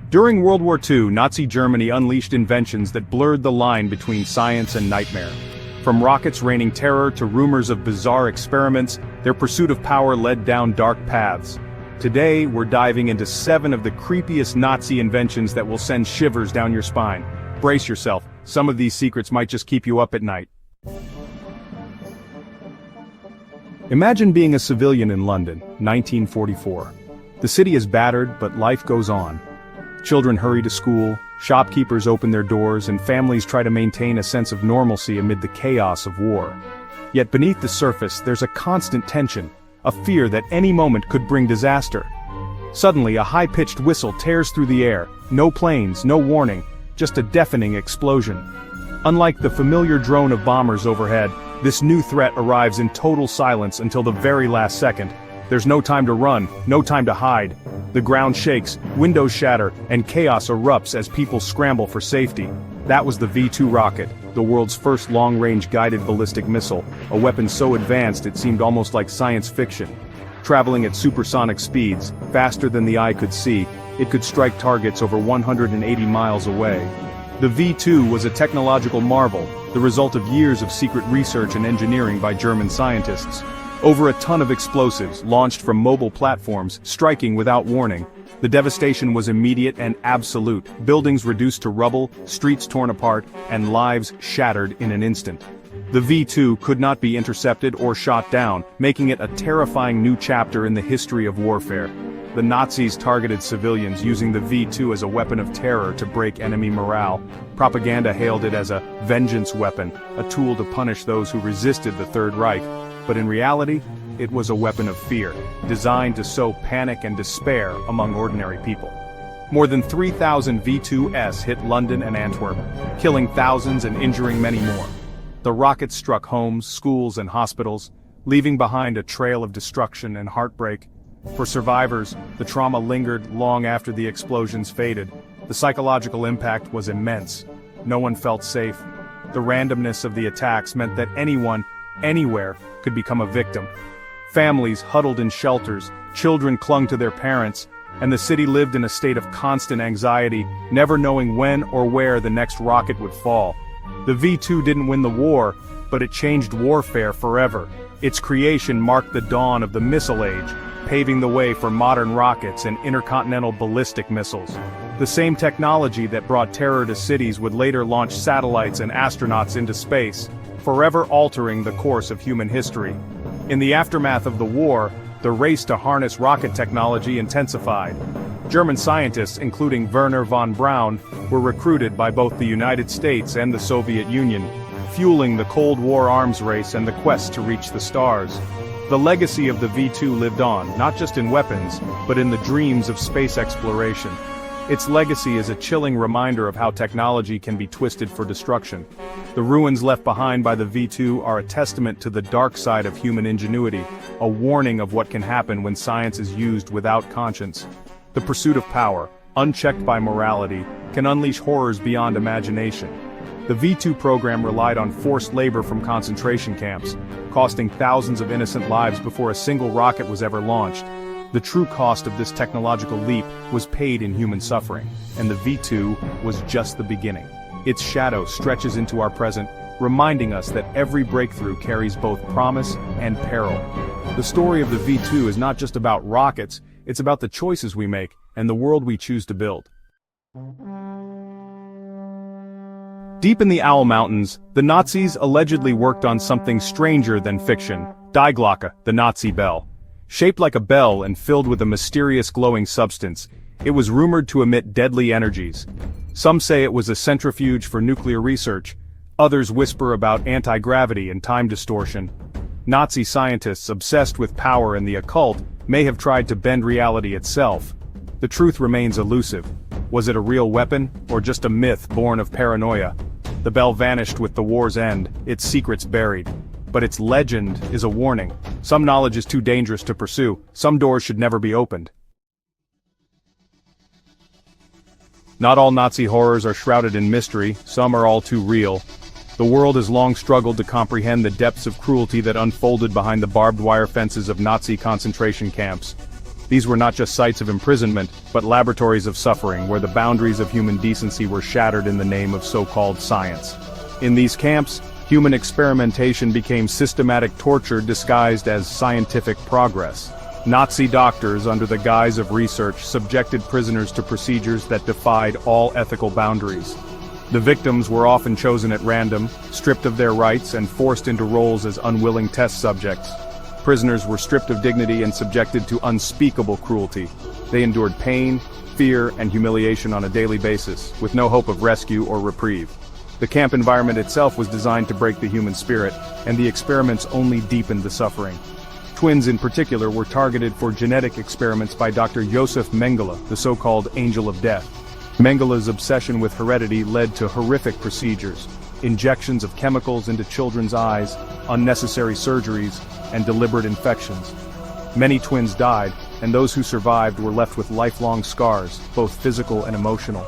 During World War II, Nazi Germany unleashed inventions that blurred the line between science and nightmare. From rockets raining terror to rumors of bizarre experiments, their pursuit of power led down dark paths. Today, we're diving into 7 of the creepiest Nazi inventions that will send shivers down your spine. Brace yourself, some of these secrets might just keep you up at night. Imagine being a civilian in London, 1944. The city is battered, but life goes on. Children hurry to school, shopkeepers open their doors, and families try to maintain a sense of normalcy amid the chaos of war. Yet beneath the surface, there's a constant tension, a fear that any moment could bring disaster. Suddenly, a high-pitched whistle tears through the air, no planes, no warning, just a deafening explosion. Unlike the familiar drone of bombers overhead, this new threat arrives in total silence until the very last second. There's no time to run, no time to hide. The ground shakes, windows shatter, and chaos erupts as people scramble for safety. That was the V-2 rocket, the world's first long-range guided ballistic missile, a weapon so advanced it seemed almost like science fiction. Traveling at supersonic speeds, faster than the eye could see, it could strike targets over 180 miles away. The V-2 was a technological marvel, the result of years of secret research and engineering by German scientists. Over a ton of explosives, launched from mobile platforms, striking without warning. The devastation was immediate and absolute, buildings reduced to rubble, streets torn apart, and lives shattered in an instant. The V-2 could not be intercepted or shot down, making it a terrifying new chapter in the history of warfare. The Nazis targeted civilians using the V-2 as a weapon of terror to break enemy morale. Propaganda hailed it as a vengeance weapon, a tool to punish those who resisted the Third Reich. But in reality, it was a weapon of fear, designed to sow panic and despair among ordinary people. More than 3,000 V-2s hit London and Antwerp, killing thousands and injuring many more. The rockets struck homes, schools, and hospitals, leaving behind a trail of destruction and heartbreak. For survivors, the trauma lingered long after the explosions faded. The psychological impact was immense. No one felt safe. The randomness of the attacks meant that anyone, anywhere, could become a victim. Families huddled in shelters, children clung to their parents, and the city lived in a state of constant anxiety, never knowing when or where the next rocket would fall. The V-2 didn't win the war, but it changed warfare forever. Its creation marked the dawn of the missile age, paving the way for modern rockets and intercontinental ballistic missiles. The same technology that brought terror to cities would later launch satellites and astronauts into space, forever altering the course of human history. In the aftermath of the war, the race to harness rocket technology intensified. German scientists, including Wernher von Braun, were recruited by both the United States and the Soviet Union, fueling the Cold War arms race and the quest to reach the stars. The legacy of the V-2 lived on, not just in weapons, but in the dreams of space exploration. Its legacy is a chilling reminder of how technology can be twisted for destruction. The ruins left behind by the V-2 are a testament to the dark side of human ingenuity, a warning of what can happen when science is used without conscience. The pursuit of power, unchecked by morality, can unleash horrors beyond imagination. The V-2 program relied on forced labor from concentration camps, costing thousands of innocent lives before a single rocket was ever launched. The true cost of this technological leap was paid in human suffering, and the V-2 was just the beginning. Its shadow stretches into our present, reminding us that every breakthrough carries both promise and peril. The story of the V-2 is not just about rockets, it's about the choices we make and the world we choose to build. Deep in the Owl Mountains, the Nazis allegedly worked on something stranger than fiction, Die Glocke, the Nazi bell. Shaped like a bell and filled with a mysterious glowing substance, it was rumored to emit deadly energies. Some say it was a centrifuge for nuclear research, others whisper about anti-gravity and time distortion. Nazi scientists obsessed with power and the occult may have tried to bend reality itself. The truth remains elusive. Was it a real weapon, or just a myth born of paranoia? The bell vanished with the war's end, its secrets buried. But its legend is a warning. Some knowledge is too dangerous to pursue, some doors should never be opened. Not all Nazi horrors are shrouded in mystery, some are all too real. The world has long struggled to comprehend the depths of cruelty that unfolded behind the barbed wire fences of Nazi concentration camps. These were not just sites of imprisonment, but laboratories of suffering where the boundaries of human decency were shattered in the name of so-called science. In these camps, human experimentation became systematic torture disguised as scientific progress. Nazi doctors, under the guise of research, subjected prisoners to procedures that defied all ethical boundaries. The victims were often chosen at random, stripped of their rights and forced into roles as unwilling test subjects. Prisoners were stripped of dignity and subjected to unspeakable cruelty. They endured pain, fear, and humiliation on a daily basis, with no hope of rescue or reprieve. The camp environment itself was designed to break the human spirit, and the experiments only deepened the suffering. Twins in particular were targeted for genetic experiments by Dr. Josef Mengele, the so-called Angel of Death. Mengele's obsession with heredity led to horrific procedures, injections of chemicals into children's eyes, unnecessary surgeries, and deliberate infections. Many twins died, and those who survived were left with lifelong scars, both physical and emotional.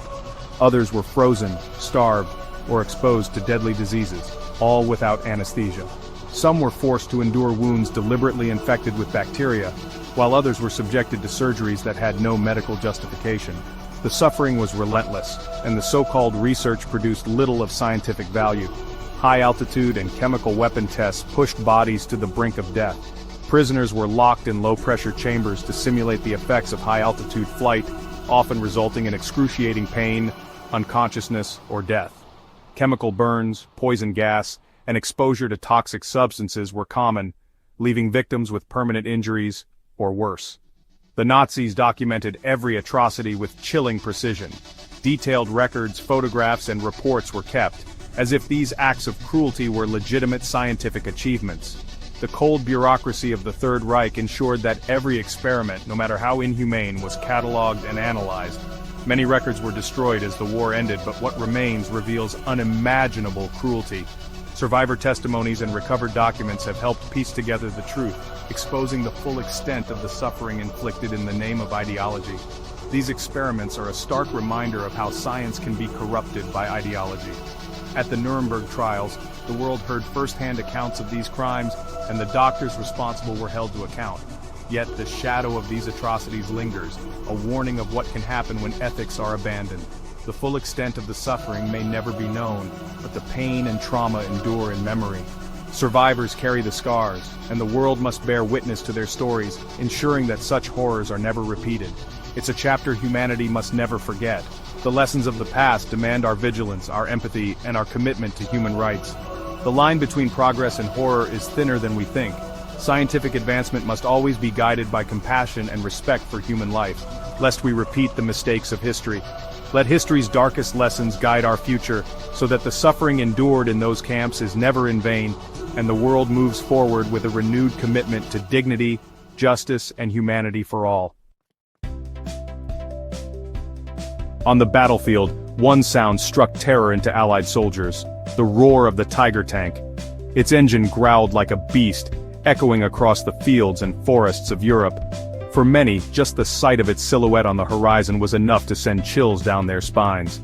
Others were frozen, starved, or exposed to deadly diseases, all without anesthesia. Some were forced to endure wounds deliberately infected with bacteria, while others were subjected to surgeries that had no medical justification. The suffering was relentless, and the so-called research produced little of scientific value. High-altitude and chemical weapon tests pushed bodies to the brink of death. Prisoners were locked in low-pressure chambers to simulate the effects of high-altitude flight, often resulting in excruciating pain, unconsciousness, or death. Chemical burns, poison gas, and exposure to toxic substances were common, leaving victims with permanent injuries, or worse. The Nazis documented every atrocity with chilling precision. Detailed records, photographs, and reports were kept, as if these acts of cruelty were legitimate scientific achievements. The cold bureaucracy of the Third Reich ensured that every experiment, no matter how inhumane, was catalogued and analyzed. Many records were destroyed as the war ended, but what remains reveals unimaginable cruelty. Survivor testimonies and recovered documents have helped piece together the truth, exposing the full extent of the suffering inflicted in the name of ideology. These experiments are a stark reminder of how science can be corrupted by ideology. At the Nuremberg trials, the world heard first-hand accounts of these crimes, and the doctors responsible were held to account. Yet the shadow of these atrocities lingers, a warning of what can happen when ethics are abandoned. The full extent of the suffering may never be known, but the pain and trauma endure in memory. Survivors carry the scars, and the world must bear witness to their stories, ensuring that such horrors are never repeated. It's a chapter humanity must never forget. The lessons of the past demand our vigilance, our empathy, and our commitment to human rights. The line between progress and horror is thinner than we think. Scientific advancement must always be guided by compassion and respect for human life, lest we repeat the mistakes of history. Let history's darkest lessons guide our future, so that the suffering endured in those camps is never in vain, and the world moves forward with a renewed commitment to dignity, justice, and humanity for all. On the battlefield, one sound struck terror into Allied soldiers: the roar of the Tiger tank. Its engine growled like a beast, echoing across the fields and forests of Europe. For many, just the sight of its silhouette on the horizon was enough to send chills down their spines.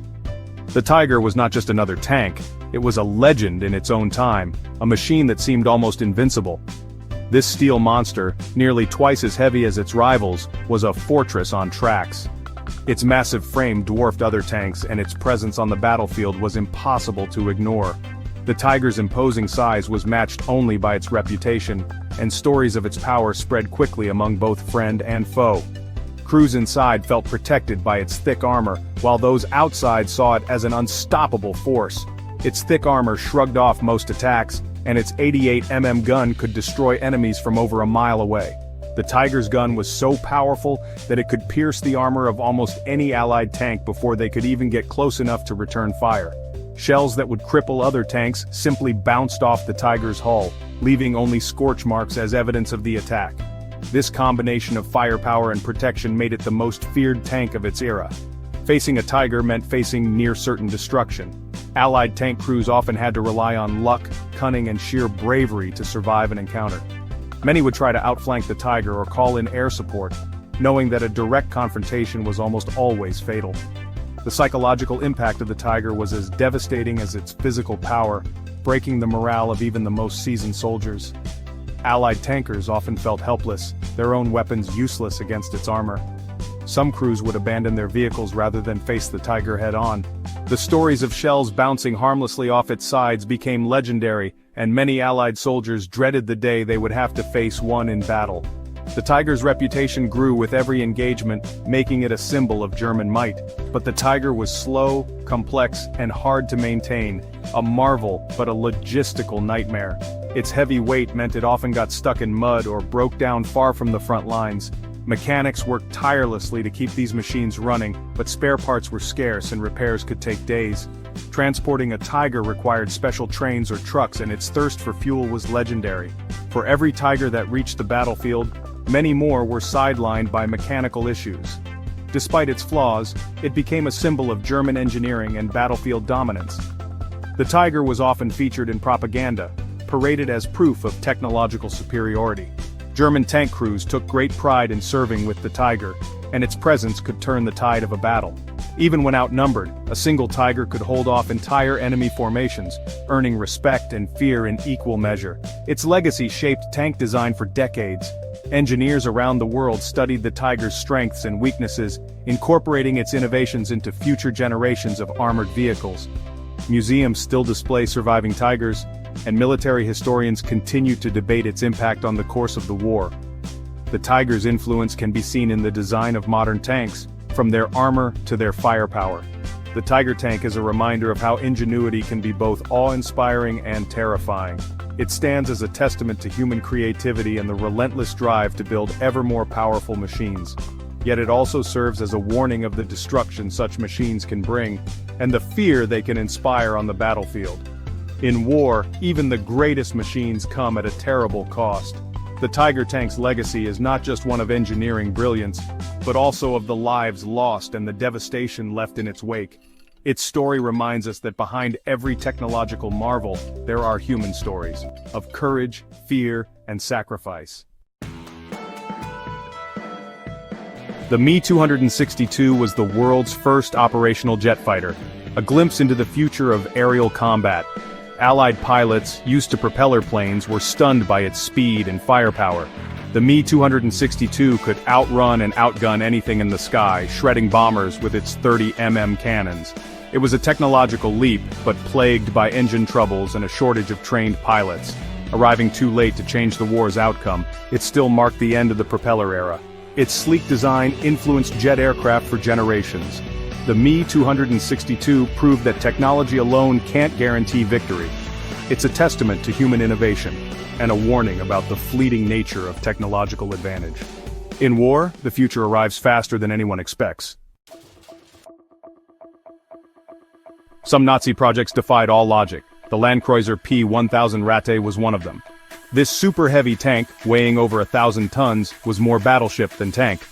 The Tiger was not just another tank, it was a legend in its own time, a machine that seemed almost invincible. This steel monster, nearly twice as heavy as its rivals, was a fortress on tracks. Its massive frame dwarfed other tanks, and its presence on the battlefield was impossible to ignore. The Tiger's imposing size was matched only by its reputation, and stories of its power spread quickly among both friend and foe. Crews inside felt protected by its thick armor, while those outside saw it as an unstoppable force. Its thick armor shrugged off most attacks, and its 88mm gun could destroy enemies from over a mile away. The Tiger's gun was so powerful that it could pierce the armor of almost any Allied tank before they could even get close enough to return fire. Shells that would cripple other tanks simply bounced off the Tiger's hull, leaving only scorch marks as evidence of the attack. This combination of firepower and protection made it the most feared tank of its era. Facing a Tiger meant facing near-certain destruction. Allied tank crews often had to rely on luck, cunning, and sheer bravery to survive an encounter. Many would try to outflank the Tiger or call in air support, knowing that a direct confrontation was almost always fatal. The psychological impact of the Tiger was as devastating as its physical power, breaking the morale of even the most seasoned soldiers. Allied tankers often felt helpless, their own weapons useless against its armor. Some crews would abandon their vehicles rather than face the Tiger head-on. The stories of shells bouncing harmlessly off its sides became legendary, and many Allied soldiers dreaded the day they would have to face one in battle. The Tiger's reputation grew with every engagement, making it a symbol of German might. But the Tiger was slow, complex, and hard to maintain, a marvel but a logistical nightmare. Its heavy weight meant it often got stuck in mud or broke down far from the front lines. Mechanics worked tirelessly to keep these machines running, but spare parts were scarce and repairs could take days. Transporting a Tiger required special trains or trucks, and its thirst for fuel was legendary. For every Tiger that reached the battlefield, many more were sidelined by mechanical issues. Despite its flaws, it became a symbol of German engineering and battlefield dominance. The Tiger was often featured in propaganda, paraded as proof of technological superiority. German tank crews took great pride in serving with the Tiger, and its presence could turn the tide of a battle. Even when outnumbered, a single Tiger could hold off entire enemy formations, earning respect and fear in equal measure. Its legacy shaped tank design for decades. Engineers around the world studied the Tiger's strengths and weaknesses, incorporating its innovations into future generations of armored vehicles. Museums still display surviving Tigers, and military historians continue to debate its impact on the course of the war. The Tiger's influence can be seen in the design of modern tanks, from their armor to their firepower. The Tiger tank is a reminder of how ingenuity can be both awe-inspiring and terrifying. It stands as a testament to human creativity and the relentless drive to build ever more powerful machines. Yet it also serves as a warning of the destruction such machines can bring, and the fear they can inspire on the battlefield. In war, even the greatest machines come at a terrible cost. The Tiger tank's legacy is not just one of engineering brilliance, but also of the lives lost and the devastation left in its wake. Its story reminds us that behind every technological marvel, there are human stories of courage, fear, and sacrifice. The Me-262 was the world's first operational jet fighter, a glimpse into the future of aerial combat. Allied pilots, used to propeller planes, were stunned by its speed and firepower. The Me-262 could outrun and outgun anything in the sky, shredding bombers with its 30 cannons. It was a technological leap, but plagued by engine troubles and a shortage of trained pilots. Arriving too late to change the war's outcome, it still marked the end of the propeller era. Its sleek design influenced jet aircraft for generations. The Me-262 proved that technology alone can't guarantee victory. It's a testament to human innovation, and a warning about the fleeting nature of technological advantage. In war, the future arrives faster than anyone expects. Some Nazi projects defied all logic. The Landkreuzer P 1000 Ratte was one of them. This super-heavy tank, weighing over 1,000 tons, was more battleship than tank.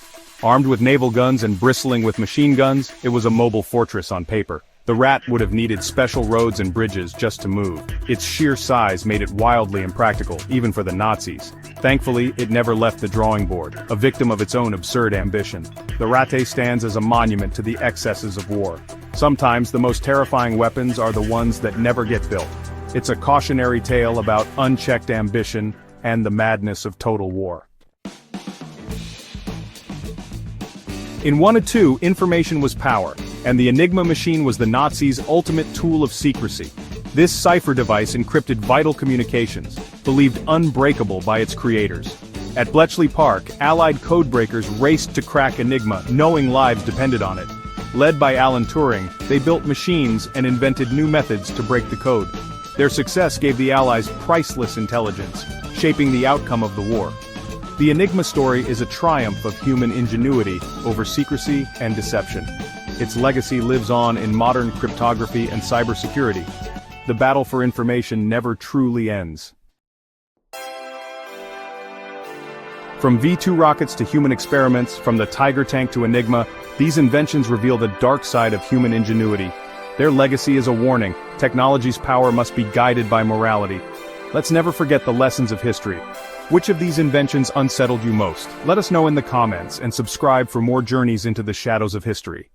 Armed with naval guns and bristling with machine guns, it was a mobile fortress on paper. The Rat would have needed special roads and bridges just to move. Its sheer size made it wildly impractical, even for the Nazis. Thankfully, it never left the drawing board, a victim of its own absurd ambition. The Ratte stands as a monument to the excesses of war. Sometimes the most terrifying weapons are the ones that never get built. It's a cautionary tale about unchecked ambition and the madness of total war. In One of Two, information was power, and the Enigma Machine was the Nazis' ultimate tool of secrecy. This cipher device encrypted vital communications, believed unbreakable by its creators. At Bletchley Park, Allied codebreakers raced to crack Enigma, knowing lives depended on it. Led by Alan Turing, they built machines and invented new methods to break the code. Their success gave the Allies priceless intelligence, shaping the outcome of the war. The Enigma story is a triumph of human ingenuity over secrecy and deception. Its legacy lives on in modern cryptography and cybersecurity. The battle for information never truly ends. From V-2 rockets to human experiments, from the Tiger tank to Enigma, these inventions reveal the dark side of human ingenuity. Their legacy is a warning. Technology's power must be guided by morality. Let's never forget the lessons of history. Which of these inventions unsettled you most? Let us know in the comments, and subscribe for more journeys into the shadows of history.